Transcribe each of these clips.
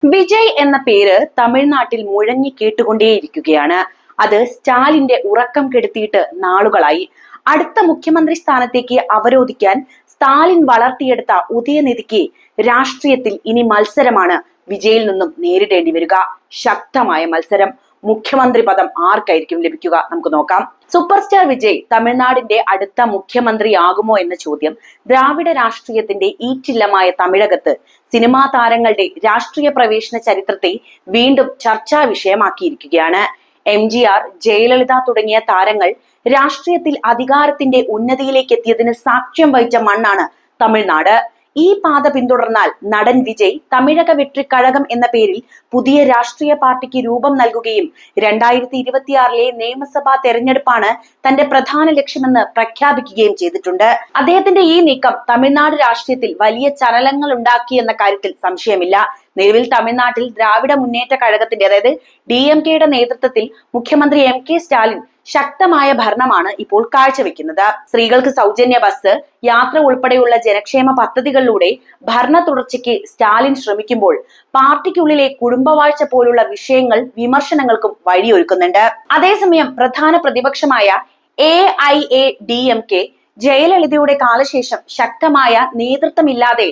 വിജയ് എന്ന പേര് തമിഴ്നാട്ടിൽ മുഴങ്ങി കേട്ടുകൊണ്ടേയിരിക്കുകയാണ്. അത് സ്റ്റാലിന്റെ ഉറക്കം കെടുത്തിയിട്ട് നാളുകളായി. അടുത്ത മുഖ്യമന്ത്രി സ്ഥാനത്തേക്ക് അവരോധിക്കാൻ സ്റ്റാലിൻ വളർത്തിയെടുത്ത ഉദയനിധിക്ക് രാഷ്ട്രീയത്തിൽ ഇനി മത്സരമാണ് വിജയിൽ നിന്നും നേരിടേണ്ടി വരിക. ശക്തമായ മത്സരം. മുഖ്യമന്ത്രി പദം ആർക്കായിരിക്കും ലഭിക്കുക? നമുക്ക് നോക്കാം. സൂപ്പർ സ്റ്റാർ വിജയ് തമിഴ്നാടിന്റെ അടുത്ത മുഖ്യമന്ത്രിയാകുമോ എന്ന ചോദ്യം ദ്രാവിഡ രാഷ്ട്രീയത്തിന്റെ ഈറ്റില്ലമായ തമിഴകത്ത് സിനിമാ താരങ്ങളുടെ രാഷ്ട്രീയ പ്രവേശന ചരിത്രത്തെ വീണ്ടും ചർച്ചാ വിഷയമാക്കിയിരിക്കുകയാണ്. MGR, ജയലളിത തുടങ്ങിയ താരങ്ങൾ രാഷ്ട്രീയത്തിൽ അധികാരത്തിന്റെ ഉന്നതിയിലേക്ക് എത്തിയതിന് സാക്ഷ്യം വഹിച്ച മണ്ണാണ് തമിഴ്നാട്. ഈ പാത പിന്തുടർന്നാൽ നടൻ വിജയ് തമിഴക വെട്രിക്കഴകം എന്ന പേരിൽ പുതിയ രാഷ്ട്രീയ പാർട്ടിക്ക് രൂപം നൽകുകയും 2026 നിയമസഭാ തെരഞ്ഞെടുപ്പാണ് തന്റെ പ്രധാന ലക്ഷ്യമെന്ന് പ്രഖ്യാപിക്കുകയും ചെയ്തിട്ടുണ്ട്. അദ്ദേഹത്തിന്റെ ഈ നീക്കം തമിഴ്നാട് രാഷ്ട്രീയത്തിൽ വലിയ ചലനങ്ങൾ ഉണ്ടാക്കിയെന്ന കാര്യത്തിൽ സംശയമില്ല. നിലവിൽ തമിഴ്നാട്ടിൽ ദ്രാവിഡ മുന്നേറ്റ കഴകത്തിന്റെ അതായത് DMK-യുടെ നേതൃത്വത്തിൽ മുഖ്യമന്ത്രി MK സ്റ്റാലിൻ ശക്തമായ ഭരണമാണ് ഇപ്പോൾ കാഴ്ചവെക്കുന്നത്. സ്ത്രീകൾക്ക് സൗജന്യ ബസ് യാത്ര ഉൾപ്പെടെയുള്ള ജനക്ഷേമ പദ്ധതികളിലൂടെ ഭരണ തുടർച്ചയ്ക്ക് സ്റ്റാലിൻ ശ്രമിക്കുമ്പോൾ പാർട്ടിക്കുള്ളിലെ കുടുംബവാഴ്ച പോലുള്ള വിഷയങ്ങൾ വിമർശനങ്ങൾക്കും വഴിയൊരുക്കുന്നുണ്ട്. അതേസമയം പ്രധാന പ്രതിപക്ഷമായ AIADMK ജയലളിതയുടെ കാലശേഷം ശക്തമായ നേതൃത്വമില്ലാതെ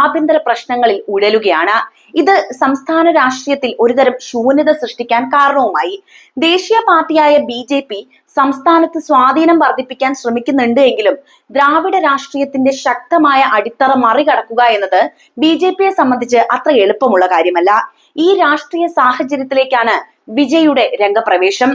ആഭ്യന്തര പ്രശ്നങ്ങളിൽ ഉഴലുകയാണ്. ഇത് സംസ്ഥാന രാഷ്ട്രീയത്തിൽ ഒരുതരം ശൂന്യത സൃഷ്ടിക്കാൻ കാരണവുമായി. ദേശീയ പാർട്ടിയായ BJP സംസ്ഥാനത്ത് സ്വാധീനം വർദ്ധിപ്പിക്കാൻ ശ്രമിക്കുന്നുണ്ട് എങ്കിലും ദ്രാവിഡ രാഷ്ട്രീയത്തിന്റെ ശക്തമായ അടിത്തറ മറികടക്കുക എന്നത് BJPയെ സംബന്ധിച്ച് അത്ര എളുപ്പമുള്ള കാര്യമല്ല. ഈ രാഷ്ട്രീയ സാഹചര്യത്തിലേക്കാണ് വിജയുടെ രംഗപ്രവേശം.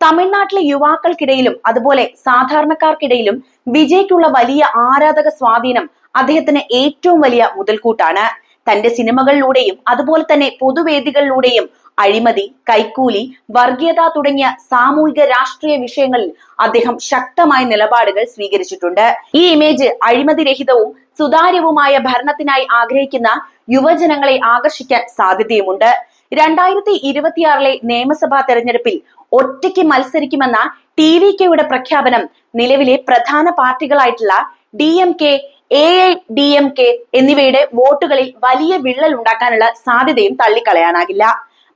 തമിഴ്നാട്ടിലെ യുവാക്കൾക്കിടയിലും അതുപോലെ സാധാരണക്കാർക്കിടയിലും വിജയ്ക്കുള്ള വലിയ ആരാധക സ്വാധീനം അദ്ദേഹത്തിന് ഏറ്റവും വലിയ മുതൽക്കൂട്ടാണ്. തന്റെ സിനിമകളിലൂടെയും അതുപോലെ തന്നെ പൊതുവേദികളിലൂടെയും അഴിമതി, കൈക്കൂലി, വർഗീയത തുടങ്ങിയ സാമൂഹിക രാഷ്ട്രീയ വിഷയങ്ങളിൽ അദ്ദേഹം ശക്തമായ നിലപാടുകൾ സ്വീകരിച്ചിട്ടുണ്ട്. ഈ ഇമേജ് അഴിമതിരഹിതവും സുതാര്യവുമായ ഭരണത്തിനായി ആഗ്രഹിക്കുന്ന യുവജനങ്ങളെ ആകർഷിക്കാൻ സാധ്യതയുമുണ്ട്. 2026 നിയമസഭാ തെരഞ്ഞെടുപ്പിൽ ഒറ്റയ്ക്ക് മത്സരിക്കുമെന്ന TVKയുടെ പ്രഖ്യാപനം നിലവിലെ പ്രധാന പാർട്ടികളായിട്ടുള്ള DMK, AIADMK എന്നിവയുടെ വോട്ടുകളിൽ വലിയ വിള്ളൽ ഉണ്ടാക്കാനുള്ള സാധ്യതയും തള്ളിക്കളയാനാകില്ല.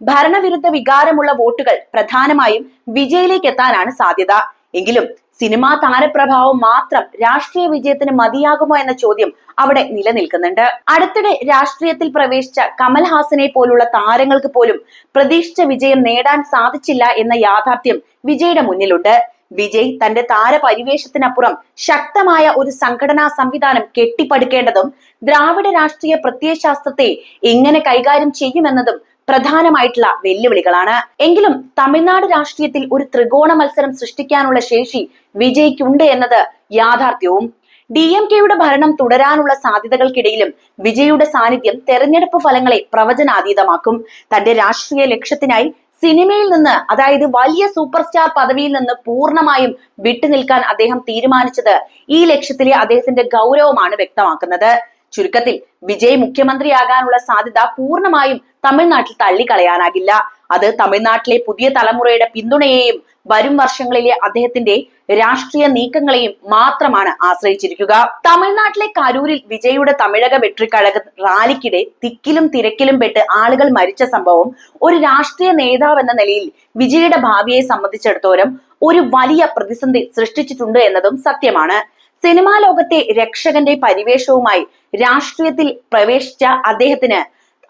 ഭരണവിരുദ്ധ വികാരമുള്ള വോട്ടുകൾ പ്രധാനമായും വിജയിലേക്ക് എത്താനാണ് സാധ്യത. എങ്കിലും സിനിമാ താരപ്രഭാവം മാത്രം രാഷ്ട്രീയ വിജയത്തിന് മതിയാകുമോ എന്ന ചോദ്യം അവിടെ നിലനിൽക്കുന്നുണ്ട്. അടുത്തിടെ രാഷ്ട്രീയത്തിൽ പ്രവേശിച്ച കമൽഹാസനെ പോലുള്ള താരങ്ങൾക്ക് പോലും പ്രതീക്ഷിച്ച വിജയം നേടാൻ സാധിച്ചില്ല എന്ന യാഥാർത്ഥ്യം വിജയുടെ മുന്നിലുണ്ട്. വിജയ് തന്റെ താരപരിവേഷത്തിനപ്പുറം ശക്തമായ ഒരു സംഘടനാ സംവിധാനം കെട്ടിപ്പടുക്കേണ്ടതും ദ്രാവിഡ രാഷ്ട്രീയ പ്രത്യയശാസ്ത്രത്തെ എങ്ങനെ കൈകാര്യം ചെയ്യുമെന്നതും പ്രധാനമായിട്ടുള്ള വെല്ലുവിളികളാണ്. എങ്കിലും തമിഴ്നാട് രാഷ്ട്രീയത്തിൽ ഒരു ത്രികോണ മത്സരം സൃഷ്ടിക്കാനുള്ള ശേഷി വിജയ്ക്കുണ്ട് എന്നത് യാഥാർത്ഥ്യവും. DMK-യുടെ ഭരണം തുടരാനുള്ള സാധ്യതകൾക്കിടയിലും വിജയുടെ സാന്നിധ്യം തെരഞ്ഞെടുപ്പ് ഫലങ്ങളെ പ്രവചനാതീതമാക്കും. തന്റെ രാഷ്ട്രീയ ലക്ഷ്യത്തിനായി സിനിമയിൽ നിന്ന് അതായത് വലിയ സൂപ്പർ സ്റ്റാർ പദവിയിൽ നിന്ന് പൂർണ്ണമായും വിട്ടുനിൽക്കാൻ അദ്ദേഹം തീരുമാനിച്ചത് ഈ ലക്ഷ്യത്തിലെ അദ്ദേഹത്തിന്റെ ഗൗരവമാണ് വ്യക്തമാക്കുന്നത്. ചുരുക്കത്തിൽ വിജയ് മുഖ്യമന്ത്രിയാകാനുള്ള സാധ്യത പൂർണ്ണമായും തമിഴ്നാട്ടിൽ തള്ളിക്കളയാനാകില്ല. അത് തമിഴ്നാട്ടിലെ പുതിയ തലമുറയുടെ പിന്തുണയെയും വരും വർഷങ്ങളിലെ അദ്ദേഹത്തിന്റെ രാഷ്ട്രീയ നീക്കങ്ങളെയും മാത്രമാണ് ആശ്രയിച്ചിരിക്കുക. തമിഴ്നാട്ടിലെ കരൂരിൽ വിജയുടെ തമിഴക വെട്രിക്കഴക റാലിക്കിടെ തിക്കിലും തിരക്കിലും പെട്ട് ആളുകൾ മരിച്ച സംഭവം ഒരു രാഷ്ട്രീയ നേതാവ് എന്ന നിലയിൽ വിജയുടെ ഭാവിയെ സംബന്ധിച്ചിടത്തോളം ഒരു വലിയ പ്രതിസന്ധി സൃഷ്ടിച്ചിട്ടുണ്ട് എന്നതും സത്യമാണ്. സിനിമാ ലോകത്തെ രക്ഷകന്റെ പരിവേഷവുമായി രാഷ്ട്രീയത്തിൽ പ്രവേശിച്ച അദ്ദേഹത്തിന്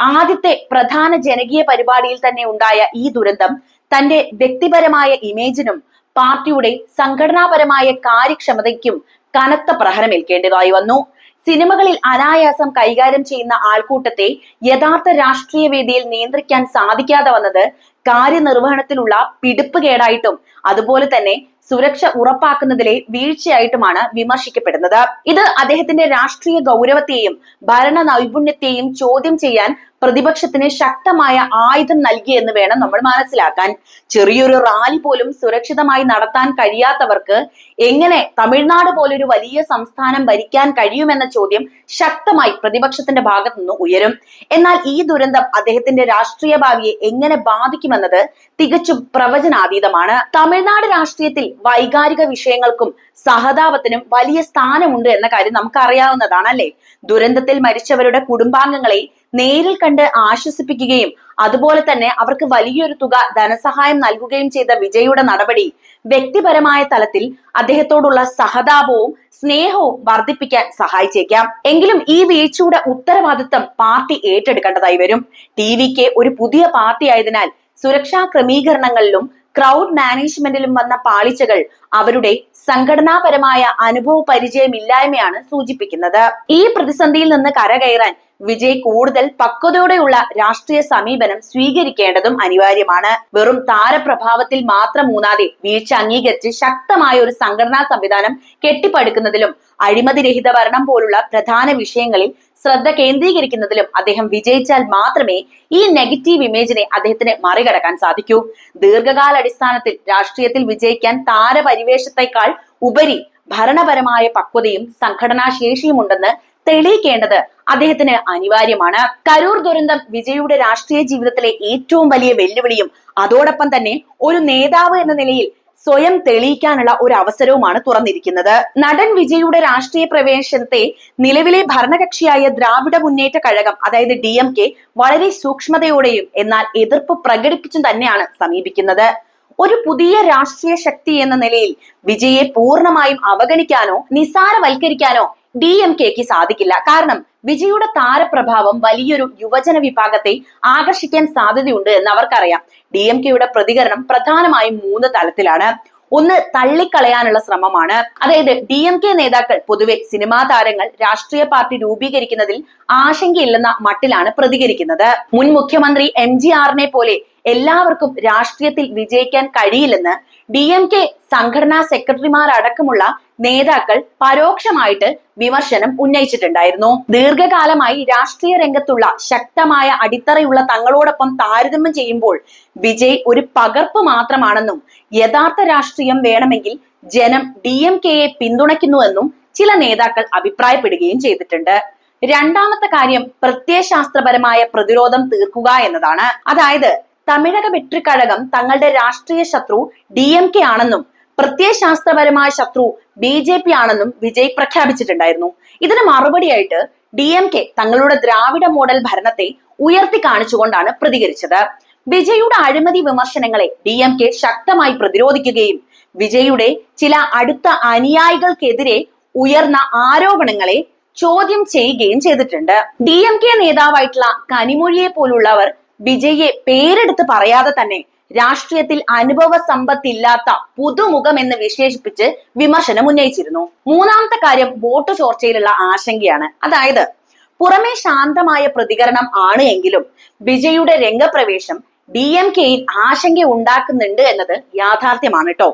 ആദ്യത്തെ പ്രധാന ജനകീയ പരിപാടിയിൽ തന്നെ ഉണ്ടായ ഈ ദുരന്തം തന്റെ വ്യക്തിപരമായ ഇമേജിനും പാർട്ടിയുടെ സംഘടനാപരമായ കാര്യക്ഷമതയ്ക്കും കനത്ത പ്രഹരമേൽക്കേണ്ടതായി വന്നു. സിനിമകളിൽ അനായാസം കൈകാര്യം ചെയ്യുന്ന ആൾക്കൂട്ടത്തെ യഥാർത്ഥ രാഷ്ട്രീയ വേദിയിൽ നിയന്ത്രിക്കാൻ സാധിക്കാതെ വന്നത് കാര്യനിർവഹണത്തിലുള്ള പിടിപ്പുകേടായിട്ടും അതുപോലെ തന്നെ സുരക്ഷ ഉറപ്പാക്കുന്നതിലെ വീഴ്ചയായിട്ടുമാണ് വിമർശിക്കപ്പെടുന്നത്. ഇത് അദ്ദേഹത്തിന്റെ രാഷ്ട്രീയ ഗൗരവത്തെയും ഭരണ നൈപുണ്യത്തെയും ചോദ്യം ചെയ്യാൻ പ്രതിപക്ഷത്തിന് ശക്തമായ ആയുധം നൽകിയെന്ന് വേണം നമ്മൾ മനസ്സിലാക്കാൻ. ചെറിയൊരു റാലി പോലും സുരക്ഷിതമായി നടത്താൻ കഴിയാത്തവർക്ക് എങ്ങനെ തമിഴ്നാട് പോലൊരു വലിയ സംസ്ഥാനം ഭരിക്കാൻ കഴിയുമെന്ന ചോദ്യം ശക്തമായി പ്രതിപക്ഷത്തിന്റെ ഭാഗത്തു നിന്ന് ഉയരും. എന്നാൽ ഈ ദുരന്തം അദ്ദേഹത്തിന്റെ രാഷ്ട്രീയ ഭാവിയെ എങ്ങനെ ബാധിക്കുമെന്നത് തികച്ചും പ്രവചനാതീതമാണ്. തമിഴ്നാട് രാഷ്ട്രീയത്തിൽ വൈകാരിക വിഷയങ്ങൾക്കും സഹതാപത്തിനും വലിയ സ്ഥാനമുണ്ട് എന്ന കാര്യം നമുക്ക് അറിയാവുന്നതാണ്, അല്ലെ? ദുരന്തത്തിൽ മരിച്ചവരുടെ കുടുംബാംഗങ്ങളെ നേരിൽ കണ്ട് ആശ്വസിപ്പിക്കുകയും അതുപോലെ തന്നെ അവർക്ക് വലിയൊരു തുക ധനസഹായം നൽകുകയും ചെയ്ത വിജയുടെ നടപടി വ്യക്തിപരമായ തലത്തിൽ അദ്ദേഹത്തോടുള്ള സഹതാപവും സ്നേഹവും വർദ്ധിപ്പിക്കാൻ സഹായിച്ചേക്കാം. എങ്കിലും ഈ വീഴ്ചയുടെ ഉത്തരവാദിത്തം പാർട്ടി ഏറ്റെടുക്കേണ്ടതായി വരും. ടിവിക്ക് ഒരു പുതിയ പാർട്ടി ആയതിനാൽ സുരക്ഷാ ക്രമീകരണങ്ങളിലും ക്രൗഡ് മാനേജ്മെന്റിലും വന്ന പാളിച്ചകൾ അവരുടെ സംഘടനാപരമായ അനുഭവ പരിചയമില്ലായ്മയാണ് സൂചിപ്പിക്കുന്നത്. ഈ പ്രതിസന്ധിയിൽ നിന്ന് കരകയറാൻ വിജയ് കൂടുതൽ പക്വതയോടെയുള്ള രാഷ്ട്രീയ സമീപനം സ്വീകരിക്കേണ്ടതും അനിവാര്യമാണ്. വെറും താരപ്രഭാവത്തിൽ മാത്രം ഊന്നാതെ വീഴ്ച അംഗീകരിച്ച് ശക്തമായ ഒരു സംഘടനാ സംവിധാനം കെട്ടിപ്പടുക്കുന്നതിലും അഴിമതിരഹിത ഭരണം പോലുള്ള പ്രധാന വിഷയങ്ങളിൽ ശ്രദ്ധ കേന്ദ്രീകരിക്കുന്നതിലും അദ്ദേഹം വിജയിച്ചാൽ മാത്രമേ ഈ നെഗറ്റീവ് ഇമേജിനെ അദ്ദേഹത്തിന് മറികടക്കാൻ സാധിക്കൂ. ദീർഘകാലാടിസ്ഥാനത്തിൽ രാഷ്ട്രീയത്തിൽ വിജയിക്കാൻ താരപരിവേഷത്തെക്കാൾ ഉപരി ഭരണപരമായ പക്വതയും സംഘടനാ ശേഷിയും ഉണ്ടെന്ന് തെളിയിക്കേണ്ടത് അദ്ദേഹത്തിന് അനിവാര്യമാണ്. കരൂർ ദുരന്തം വിജയുടെ രാഷ്ട്രീയ ജീവിതത്തിലെ ഏറ്റവും വലിയ വെല്ലുവിളിയും അതോടൊപ്പം തന്നെ ഒരു നേതാവ് എന്ന നിലയിൽ സ്വയം തെളിയിക്കാനുള്ള ഒരു അവസരവുമാണ് തുറന്നിരിക്കുന്നത്. നടൻ വിജയുടെ രാഷ്ട്രീയ പ്രവേശനത്തെ നിലവിലെ ഭരണകക്ഷിയായ ദ്രാവിഡ മുന്നേറ്റ കഴകം അതായത് DMK വളരെ സൂക്ഷ്മതയോടെയും എന്നാൽ എതിർപ്പ് പ്രകടിപ്പിച്ചും തന്നെയാണ് സമീപിക്കുന്നത്. ഒരു പുതിയ രാഷ്ട്രീയ ശക്തി എന്ന നിലയിൽ വിജയെ പൂർണ്ണമായും അവഗണിക്കാനോ നിസ്സാരവൽക്കരിക്കാനോ DMKക്ക് സാധിക്കില്ല. കാരണം വിജയുടെ താരപ്രഭാവം വലിയൊരു യുവജന വിഭാഗത്തെ ആകർഷിക്കാൻ സാധ്യതയുണ്ട് എന്ന് അവർക്കറിയാം. DMKയുടെ പ്രതികരണം പ്രധാനമായും 3 തലത്തിലാണ്. ഒന്ന്, തള്ളിക്കളയാനുള്ള ശ്രമമാണ്. അതായത് DMK നേതാക്കൾ പൊതുവെ സിനിമാ താരങ്ങൾ രാഷ്ട്രീയ പാർട്ടി രൂപീകരിക്കുന്നതിൽ ആശങ്കയില്ലെന്ന മട്ടിലാണ് പ്രതികരിക്കുന്നത്. മുൻ മുഖ്യമന്ത്രി MGRനെ പോലെ എല്ലാവർക്കും രാഷ്ട്രീയത്തിൽ വിജയിക്കാൻ കഴിയില്ലെന്ന് DMK സംഘടനാ സെക്രട്ടറിമാരടക്കമുള്ള നേതാക്കൾ പരോക്ഷമായിട്ട് വിമർശനം ഉന്നയിച്ചിട്ടുണ്ടായിരുന്നു. ദീർഘകാലമായി രാഷ്ട്രീയ രംഗത്തുള്ള ശക്തമായ അടിത്തറയുള്ള തങ്ങളോടൊപ്പം താരതമ്യം ചെയ്യുമ്പോൾ വിജയ് ഒരു പകർപ്പ് മാത്രമാണെന്നും യഥാർത്ഥ രാഷ്ട്രീയം വേണമെങ്കിൽ ജനം DMKയെ പിന്തുണയ്ക്കുന്നുവെന്നും ചില നേതാക്കൾ അഭിപ്രായപ്പെടുകയും ചെയ്തിട്ടുണ്ട്. രണ്ടാമത്തെ കാര്യം പ്രത്യയശാസ്ത്രപരമായ പ്രതിരോധം തീർക്കുക എന്നതാണ്. അതായത് തമിഴക വെട്രിക്കഴകം തങ്ങളുടെ രാഷ്ട്രീയ ശത്രു DMK ആണെന്നും പ്രത്യയശാസ്ത്രപരമായ ശത്രു BJP ആണെന്നും വിജയ് പ്രഖ്യാപിച്ചിട്ടുണ്ടായിരുന്നു. ഇതിന് മറുപടിയായിട്ട് DMK തങ്ങളുടെ ദ്രാവിഡ മോഡൽ ഭരണത്തെ ഉയർത്തി കാണിച്ചുകൊണ്ടാണ് പ്രതികരിച്ചത്. വിജയുടെ അഴിമതി വിമർശനങ്ങളെ DMK ശക്തമായി പ്രതിരോധിക്കുകയും വിജയുടെ ചില അടുത്ത അനുയായികൾക്കെതിരെ ഉയർന്ന ആരോപണങ്ങളെ ചോദ്യം ചെയ്യുകയും ചെയ്തിട്ടുണ്ട്. DMK നേതാവായിട്ടുള്ള കനിമൊഴിയെ പോലുള്ളവർ വിജയെ പേരെടുത്ത് പറയാതെ തന്നെ രാഷ്ട്രീയത്തിൽ അനുഭവ സമ്പത്തില്ലാത്ത പുതുമുഖം എന്ന് വിശേഷിപ്പിച്ച് വിമർശനം ഉന്നയിച്ചിരുന്നു. മൂന്നാമത്തെ കാര്യം വോട്ട് ചോർച്ചയിലുള്ള ആശങ്കയാണ്. അതായത് പുറമെ ശാന്തമായ പ്രതികരണം ആണ് എങ്കിലും വിജയുടെ രംഗപ്രവേശം DMKയിൽ ആശങ്ക ഉണ്ടാക്കുന്നുണ്ട് എന്നത് യാഥാർത്ഥ്യമാണ് കേട്ടോ.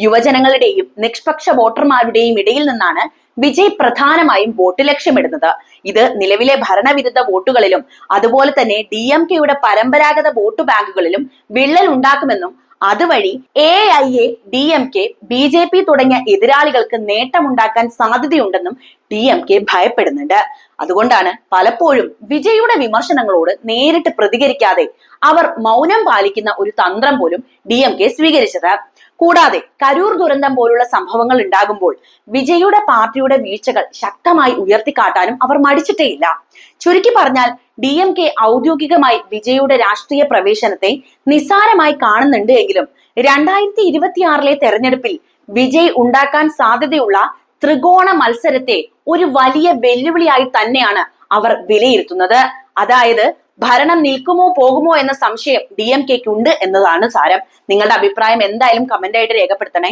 യുവജനങ്ങളുടെയും നിഷ്പക്ഷ വോട്ടർമാരുടെയും ഇടയിൽ നിന്നാണ് വിജയ് പ്രധാനമായും വോട്ട് ലക്ഷ്യമിടുന്നത്. ഇത് നിലവിലെ ഭരണവിരുദ്ധ വോട്ടുകളിലും അതുപോലെ തന്നെ DMKയുടെ പരമ്പരാഗത വോട്ട് ബാങ്കുകളിലും വിള്ളൽ ഉണ്ടാക്കുമെന്നും അതുവഴി AIA, DMK, BJP തുടങ്ങിയ എതിരാളികൾക്ക് നേട്ടമുണ്ടാക്കാൻ സാധ്യതയുണ്ടെന്നും DMK ഭയപ്പെടുന്നുണ്ട്. അതുകൊണ്ടാണ് പലപ്പോഴും വിജയുടെ വിമർശനങ്ങളോട് നേരിട്ട് പ്രതികരിക്കാതെ അവർ മൗനം പാലിക്കുന്ന ഒരു തന്ത്രം പോലും DMK സ്വീകരിച്ചത്. കൂടാതെ കരൂർ ദുരന്തം പോലുള്ള സംഭവങ്ങൾ ഉണ്ടാകുമ്പോൾ വിജയുടെ പാർട്ടിയുടെ വീഴ്ചകൾ ശക്തമായി ഉയർത്തിക്കാട്ടാനും അവർ മടിച്ചിട്ടേയില്ല. ചുരുക്കി പറഞ്ഞാൽ DMK ഔദ്യോഗികമായി വിജയുടെ രാഷ്ട്രീയ പ്രവേശനത്തെ നിസ്സാരമായി കാണുന്നുണ്ട് എങ്കിലും 2026 തെരഞ്ഞെടുപ്പിൽ വിജയ് ഉണ്ടാക്കാൻ സാധ്യതയുള്ള ത്രികോണ മത്സരത്തെ ഒരു വലിയ വെല്ലുവിളിയായി തന്നെയാണ് അവർ വിലയിരുത്തുന്നത്. അതായത് ഭരണം നിൽക്കുമോ പോകുമോ എന്ന സംശയം DMKക്ക് ഉണ്ട് എന്നതാണ് സാരം. നിങ്ങളുടെ അഭിപ്രായം എന്തായാലും കമന്റ് ആയിട്ട് രേഖപ്പെടുത്തണേ.